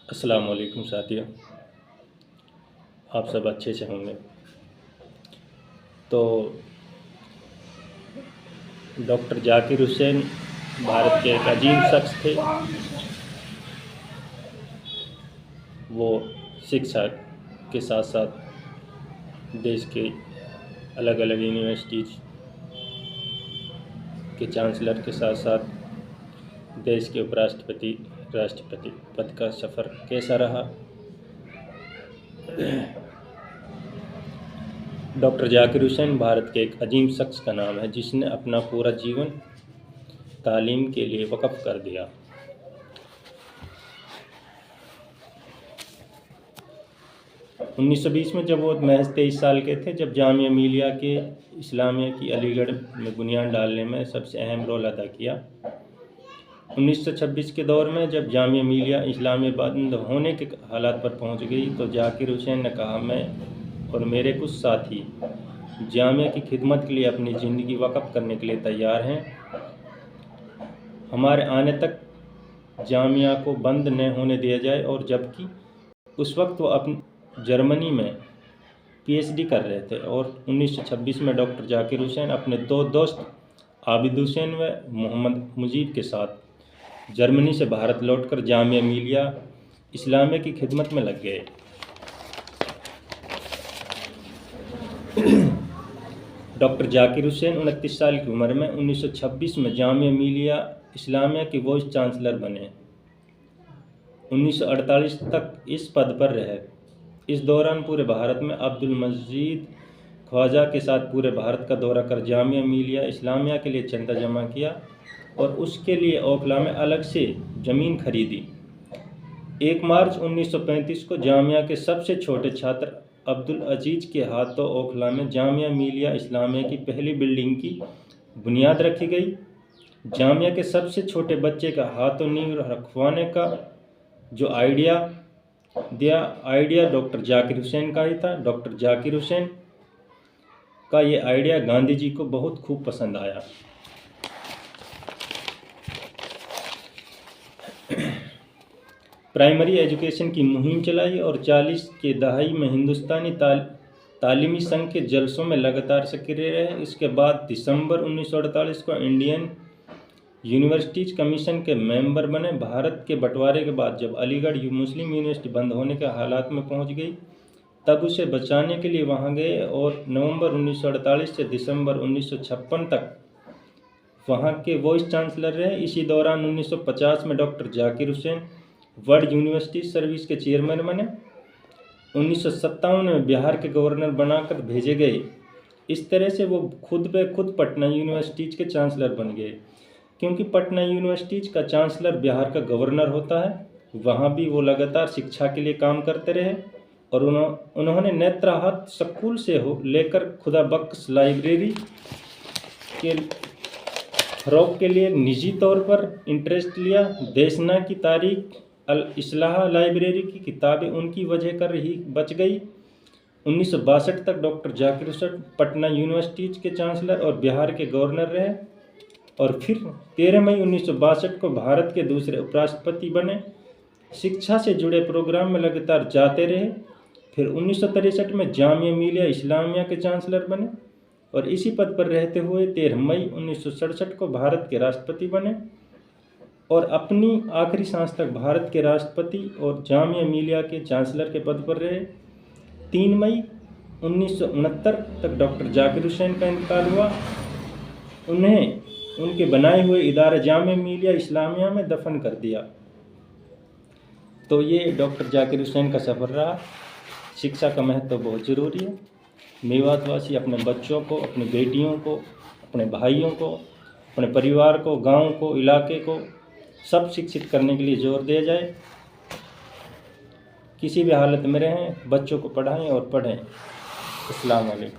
अस्सलाम वालेकुम साथियों, आप सब अच्छे से होंगे। तो डॉक्टर जाकिर हुसैन भारत के एक अजीम शख्स थे। वो शिक्षा के साथ साथ देश के अलग अलग यूनिवर्सिटीज़ के चांसलर के साथ साथ देश के उपराष्ट्रपति राष्ट्रपति पद का सफ़र कैसा रहा। डॉक्टर जाकिर हुसैन भारत के एक अजीम शख्स का नाम है जिसने अपना पूरा जीवन तालीम के लिए वक़्फ़ कर दिया। उन्नीस सौ 20 में जब वो महज 23 साल के थे, जब जामिया मिलिया के इस्लामिया की अलीगढ़ में बुनियाद डालने में सबसे अहम रोल अदा किया। 1926 के दौर में जब जामिया मिलिया इस्लामिया बंद होने के हालात पर पहुंच गई, तो जाकिर हुसैन ने कहा, मैं और मेरे कुछ साथी जामिया की खिदमत के लिए अपनी ज़िंदगी वक़्फ़ करने के लिए तैयार हैं। हमारे आने तक जामिया को बंद न होने दिया जाए। और जबकि उस वक्त वो अपनी जर्मनी में पीएचडी कर रहे थे। और 1926 में डॉक्टर जाकिर हुसैन अपने दो दोस्त आबिद हुसैन व मोहम्मद मुजीब के साथ जर्मनी से भारत लौटकर जामिया मिलिया इस्लामिया की खिदमत में लग गए। डॉक्टर जाकिर हुसैन 29 साल की उम्र में 1926 में जामिया मिलिया इस्लामिया के वाइस चांसलर बने। 1948 तक इस पद पर रहे। इस दौरान पूरे भारत में अब्दुल मजीद ख्वाजा के साथ पूरे भारत का दौरा कर जामिया मिलिया इस्लामिया के लिए चंदा जमा किया और उसके लिए ओखला में अलग से ज़मीन खरीदी। 1 मार्च 1935 को जामिया के सबसे छोटे छात्र अब्दुल अजीज़ के हाथों ओखला में जामिया मिलिया इस्लामिया की पहली बिल्डिंग की बुनियाद रखी गई। जामिया के सबसे छोटे बच्चे का हाथों नींव रखवाने का जो आइडिया डॉक्टर जाकिर हुसैन का ही था। डॉक्टर जाकिर हुसैन का ये आइडिया गांधी जी को बहुत खूब पसंद आया। प्राइमरी एजुकेशन की मुहिम चलाई और 40 के दहाई में हिंदुस्तानी तालीमी संघ के जलसों में लगातार सक्रिय रहे। इसके बाद दिसंबर 1948 को इंडियन यूनिवर्सिटीज कमीशन के मेंबर बने। भारत के बंटवारे के बाद जब अलीगढ़ मुस्लिम यूनिवर्सिटी बंद होने के हालात में पहुंच गई, तब उसे बचाने के लिए वहां गए और नवंबर 1948 से दिसंबर 1956 तक वहां के वाइस चांसलर रहे। इसी दौरान 1950 में doctor Zakir Hussain world university service के चेयरमैन बने। 1957 में बिहार के गवर्नर बनाकर भेजे गए। इस तरह से वो खुद पटना यूनिवर्सिटीज के चांसलर बन गए, क्योंकि पटना यूनिवर्सिटीज का चांसलर बिहार का गवर्नर होता है। वहाँ भी वो लगातार शिक्षा के लिए काम करते रहे और उन्होंने नेत्रावत स्कूल से लेकर खुदा बख्श लाइब्रेरी के फ़रोग़ के लिए निजी तौर पर इंटरेस्ट लिया। देशना की तारीख अल इस्लाह लाइब्रेरी की किताबें उनकी वजह कर ही बच गई। 1962 तक डॉक्टर जाकिर हुसैन पटना यूनिवर्सिटीज के चांसलर और बिहार के गवर्नर रहे और फिर 13 मई 1962 को भारत के दूसरे उपराष्ट्रपति बने। शिक्षा से जुड़े प्रोग्राम में लगातार जाते रहे। फिर 1963 में जामिया मिलिया इस्लामिया के चांसलर बने और इसी पद पर रहते हुए 13 मई 1967 को भारत के राष्ट्रपति बने और अपनी आखिरी सांस तक भारत के राष्ट्रपति और जामिया मिलिया के चांसलर के पद पर रहे। 3 मई 1969 तक डॉक्टर जाकिर हुसैन का इंतकाल हुआ। उन्हें उनके बनाए हुए इदारे जामिया मिलिया इस्लामिया में दफन कर दिया। तो ये डॉक्टर जाकिर हुसैन का सफ़र रहा। शिक्षा का महत्व बहुत ज़रूरी है। मेवातवासी अपने बच्चों को, अपनी बेटियों को, अपने भाइयों को, अपने परिवार को, गांव को, इलाके को सब शिक्षित करने के लिए जोर दिया जाए। किसी भी हालत में रहें, बच्चों को पढ़ाएं और पढ़ें। अस्सलाम वालेकुम।